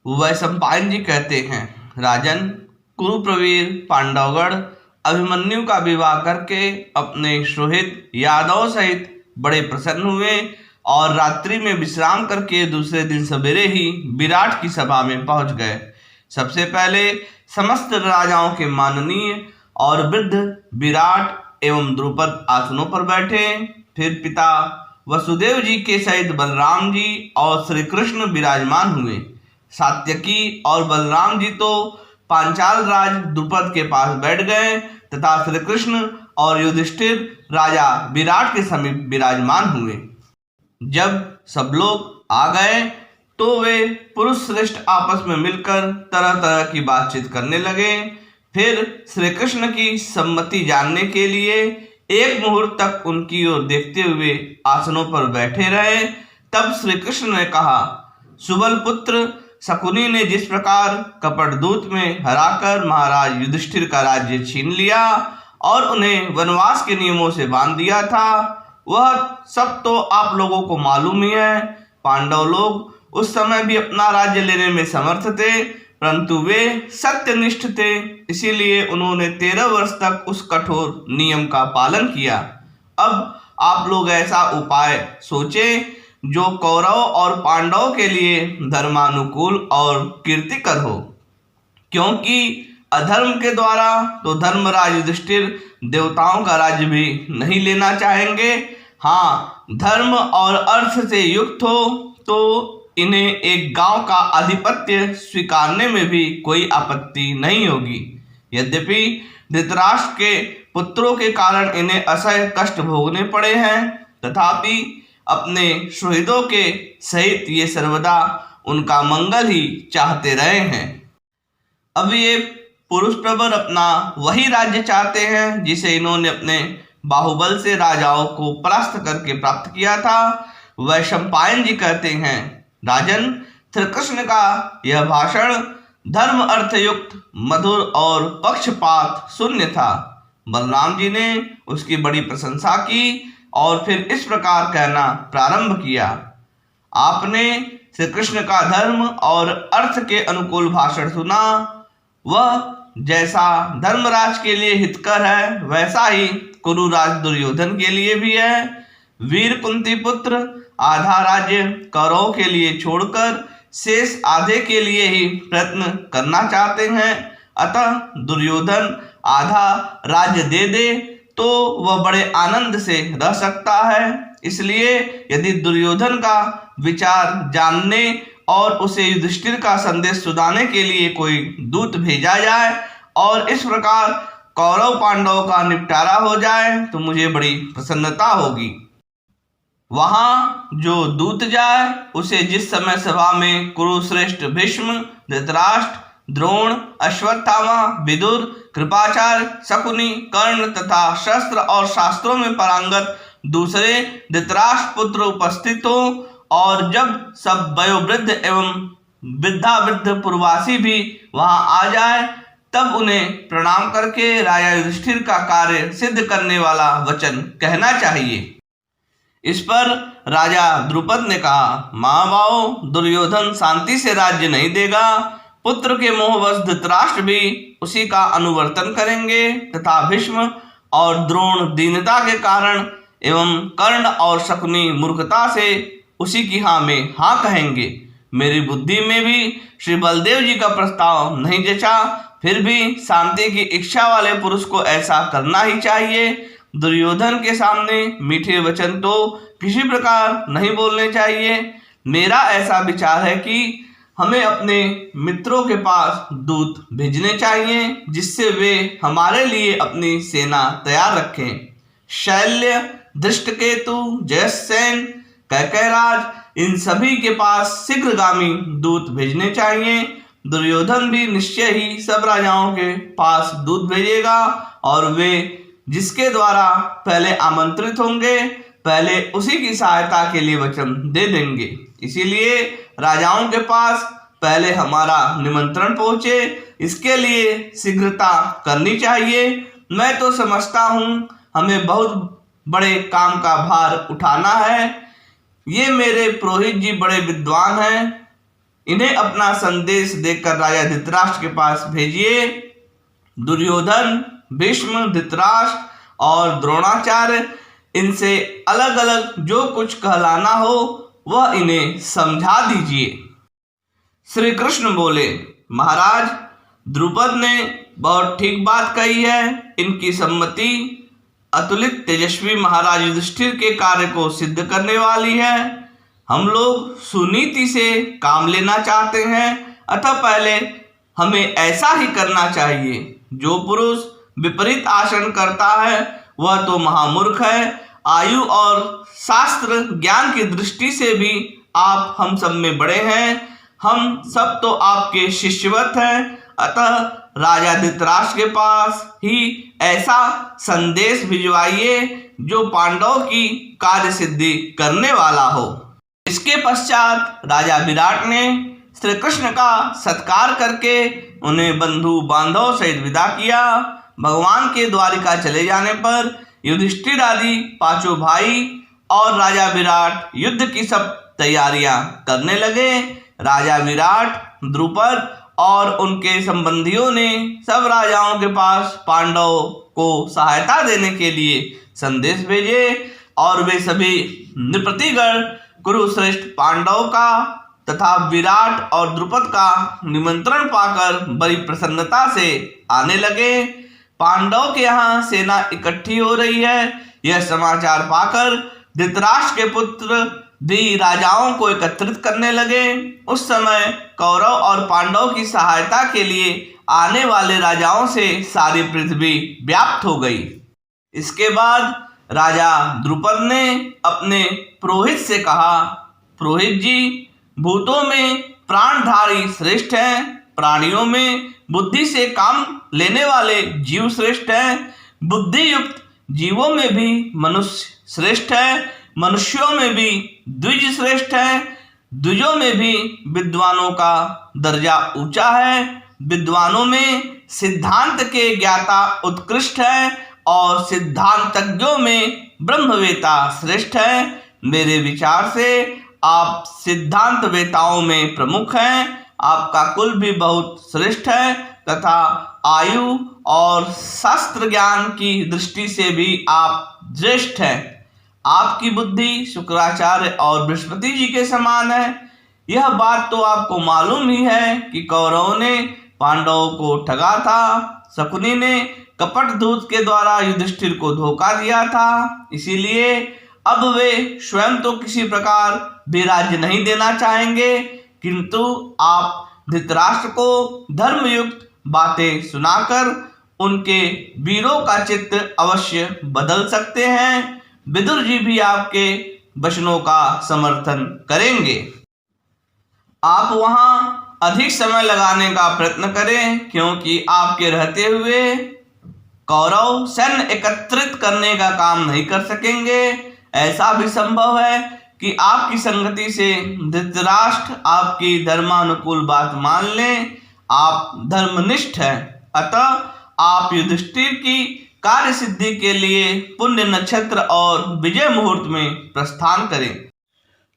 वैशंपायन जी कहते हैं, राजन, कुरुप्रवीर पांडवगढ़ अभिमन्यु का विवाह करके अपने सुहृद यादव सहित बड़े प्रसन्न हुए और रात्रि में विश्राम करके दूसरे दिन सवेरे ही विराट की सभा में पहुंच गए। सबसे पहले समस्त राजाओं के माननीय और वृद्ध विराट एवं द्रुपद आसनों पर बैठे। फिर पिता वसुदेव जी के सहित बलराम जी और श्री कृष्ण विराजमान हुए। सात्यकी और बलराम जी तो पांचाल राज द्रुपद के पास बैठ गए तथा श्री कृष्ण और युधिष्ठिर राजा विराट के समीप विराजमान हुए। जब सब लोग आ गए तो वे पुरुष श्रेष्ठ आपस में मिलकर तरह तरह की बातचीत करने लगे। फिर श्री कृष्ण की सम्मति जानने के लिए एक मुहूर्त तक उनकी ओर देखते हुए आसनों पर बैठे रहे। तब श्री कृष्ण ने कहा, सुबल पुत्र शकुनी ने जिस प्रकार कपटदूत में हराकर महाराज युधिष्ठिर का राज्य छीन लिया और उन्हें वनवास के नियमों से बांध दिया था, वह सब तो आप लोगों को मालूम ही है। पांडव लोग उस समय भी अपना राज्य लेने में समर्थ थे, परंतु वे सत्यनिष्ठ थे, इसीलिए उन्होंने 13 वर्ष तक उस कठोर नियम का पालन किया। अब आप लोग ऐसा उपाय सोचें जो कौरव और पांडवों के लिए धर्मानुकूल और कीर्तिकर हो, क्योंकि अधर्म के द्वारा तो धर्मराज युधिष्ठिर देवताओं का राज्य भी नहीं लेना चाहेंगे। हाँ, धर्म और अर्थ से युक्त हो तो इन्हें एक गांव का आधिपत्य स्वीकारने में भी कोई आपत्ति नहीं होगी। यद्यपि धृतराष्ट्र के पुत्रों के कारण इन्हें असह्य कष्ट भोगने पड़े हैं, तथापि अपने सुहृदों के सहित ये सर्वदा उनका मंगल ही चाहते रहे हैं। अब ये पुरुष प्रवर अपना वही राज्य चाहते हैं जिसे इन्होंने अपने बाहुबल से राजाओं को परास्त करके प्राप्त किया था। वैशंपायन जी कहते हैं, राजन, श्री कृष्ण का यह भाषण धर्म अर्थयुक्त, मधुर और पक्षपात शून्य था। बलराम जी ने उसकी बड़ी प्रशंसा की और फिर इस प्रकार कहना प्रारंभ किया, आपने श्री कृष्ण का धर्म और अर्थ के अनुकूल भाषण सुना। वह जैसा धर्मराज के लिए हितकर है, वैसा ही कुरुराज दुर्योधन के लिए भी है। वीर कुंती पुत्र आधा राज्य कौरवों के लिए छोड़कर शेष आधे के लिए ही प्रयत्न करना चाहते हैं। अतः दुर्योधन आधा राज्य दे दे तो वह बड़े आनंद से रह सकता है। इसलिए यदि दुर्योधन का विचार जानने और उसे युधिष्ठिर का संदेश सुनाने के लिए कोई दूत भेजा जाए और इस प्रकार कौरव पांडवों का निपटारा हो जाए तो मुझे बड़ी प्रसन्नता होगी। वहां जो दूत जाए उसे जिस समय सभा में कुरुश्रेष्ठ भीष्म, धृतराष्ट्र, द्रोण, अश्वत्थामा, विदुर, कृपाचार्य, शकुनी, कर्ण तथा शस्त्र और शास्त्रों में पारंगत दूसरे धृतराष्ट्र पुत्र उपस्थित हो और जब सब वयोवृद्ध एवं वृद्धावृद्ध पूर्वासी भी वहां आ जाए तब उन्हें प्रणाम करके राजा युधिष्ठिर का कार्य सिद्ध करने वाला वचन कहना चाहिए। इस पर राजा द्रुपद ने कहा, महाबाओ, दुर्योधन शांति से राज्य नहीं देगा। पुत्र के मोहवश धृतराष्ट्र भी उसी का अनुवर्तन करेंगे तथा भीष्म और द्रोण दीनता के कारण एवं कर्ण और शकुनी मूर्खता से उसी की हाँ में हाँ कहेंगे। मेरी बुद्धि में भी श्री बलदेव जी का प्रस्ताव नहीं जचा, फिर भी शांति की इच्छा वाले पुरुष को ऐसा करना ही चाहिए। दुर्योधन के सामने मीठे वचन तो किसी प्रकार नहीं बोलने चाहिए। मेरा ऐसा विचार है कि हमें अपने मित्रों के पास दूत भेजने चाहिए जिससे वे हमारे लिए अपनी सेना तैयार रखें। शैल्य, धृष्टकेतु, जयसेन, कैकेयराज, इन सभी के पास शीघ्रगामी दूत भेजने चाहिए। दुर्योधन भी निश्चय ही सब राजाओं के पास दूत भेजेगा और वे जिसके द्वारा पहले आमंत्रित होंगे पहले उसी की सहायता के लिए वचन दे देंगे। इसीलिए राजाओं के पास पहले हमारा निमंत्रण पहुंचे, इसके लिए शीघ्रता करनी चाहिए। मैं तो समझता हूँ हमें बहुत बड़े काम का भार उठाना है। ये मेरे पुरोहित जी बड़े विद्वान हैं, इन्हें अपना संदेश देकर राजा धृतराष्ट्र के पास भेजिए। दुर्योधन, भीष्म, धृतराष्ट्र और द्रोणाचार्य, इनसे अलग अलग जो कुछ कहलाना हो वह इन्हें समझा दीजिए। श्री कृष्ण बोले, महाराज, द्रुपद ने बहुत ठीक बात कही है। इनकी सम्मति अतुलित तेजस्वी महाराज युधिष्ठिर के कार्य को सिद्ध करने वाली है। हम लोग सुनीति से काम लेना चाहते हैं, अतः पहले हमें ऐसा ही करना चाहिए। जो पुरुष विपरीत आचरण करता है वह तो महामूर्ख है। आयु और शास्त्र ज्ञान की दृष्टि से भी आप हम सब में बड़े हैं। हम सब तो आपके शिष्यवत हैं, अतः राजा धृतराष्ट्र के पास ही ऐसा संदेश भिजवाइए जो पांडवों की कार्य सिद्धि करने वाला हो। इसके पश्चात राजा विराट ने श्री कृष्ण का सत्कार करके उन्हें बंधु बांधव सहित विदा किया। भगवान के द्वारिका चले जाने पर युधिष्ठिर आदि पांचों भाई और राजा विराट युद्ध की सब तैयारियां करने लगे। राजा विराट, द्रुपद और उनके संबंधियों ने सब राजाओं के पास पांडवों को सहायता देने के लिए संदेश भेजे और वे सभी नृपतिगण कुरुश्रेष्ठ पांडवों का तथा विराट और द्रुपद का निमंत्रण पाकर बड़ी प्रसन्नता से आने लगे। पांडवों के यहाँ सेना इकट्ठी हो रही है, यह समाचार पाकर धृतराष्ट्र के पुत्र भी राजाओं को एकत्रित करने लगे। उस समय कौरव और पांडव की सहायता के लिए आने वाले राजाओं से सारी पृथ्वी व्याप्त हो गई। इसके बाद राजा द्रुपद ने अपने पुरोहित से कहा, पुरोहित जी, भूतों में प्राणधारी श्रेष्ठ हैं, प्राणियों में बुद्धि से काम लेने वाले जीव श्रेष्ठ हैं, बुद्धि युक्त जीवों में भी मनुष्य श्रेष्ठ है, मनुष्यों में भी द्विज श्रेष्ठ है, द्विजों में भी विद्वानों का दर्जा ऊंचा है, विद्वानों में सिद्धांत के ज्ञाता उत्कृष्ट है और सिद्धांतज्ञों में ब्रह्मवेता श्रेष्ठ है। मेरे विचार से आप सिद्धांत वेताओं में प्रमुख हैं। आपका कुल भी बहुत श्रेष्ठ है तथा आयु और शास्त्र ज्ञान की दृष्टि से भी आप श्रेष्ठ हैं। आपकी बुद्धि शुक्राचार्य और बृहस्पति जी के समान है। यह बात तो आपको मालूम ही है कि कौरवों ने पांडवों को ठगा था। शकुनी ने कपट दूत के द्वारा युधिष्ठिर को धोखा दिया था, इसीलिए अब वे स्वयं तो किसी प्रकार भी राज्य नहीं देना चाहेंगे, किंतु आप धृतराष्ट्र को धर्मयुक्त बातें सुनाकर उनके वीरों का चित्त अवश्य बदल सकते हैं। विदुर जी भी आपके वचनों का समर्थन करेंगे। आप वहां अधिक समय लगाने का प्रयत्न करें, क्योंकि आपके रहते हुए कौरव सैन्य एकत्रित करने का काम नहीं कर सकेंगे। ऐसा भी संभव है कि आपकी संगति से धृतराष्ट्र आपकी धर्मानुकूल बात मान लें। आप धर्मनिष्ठ हैं, अतः आप युधिष्ठिर की कार्य सिद्धि के लिए पुण्य नक्षत्र और विजय मुहूर्त में प्रस्थान करें।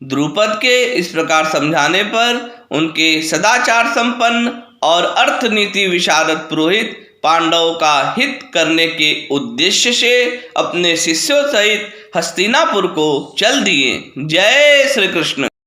द्रुपद के इस प्रकार समझाने पर उनके सदाचार संपन्न और अर्थनीति विशारद पुरोहित पांडवों का हित करने के उद्देश्य से अपने शिष्यों सहित हस्तिनापुर को चल दिए। जय श्री कृष्ण।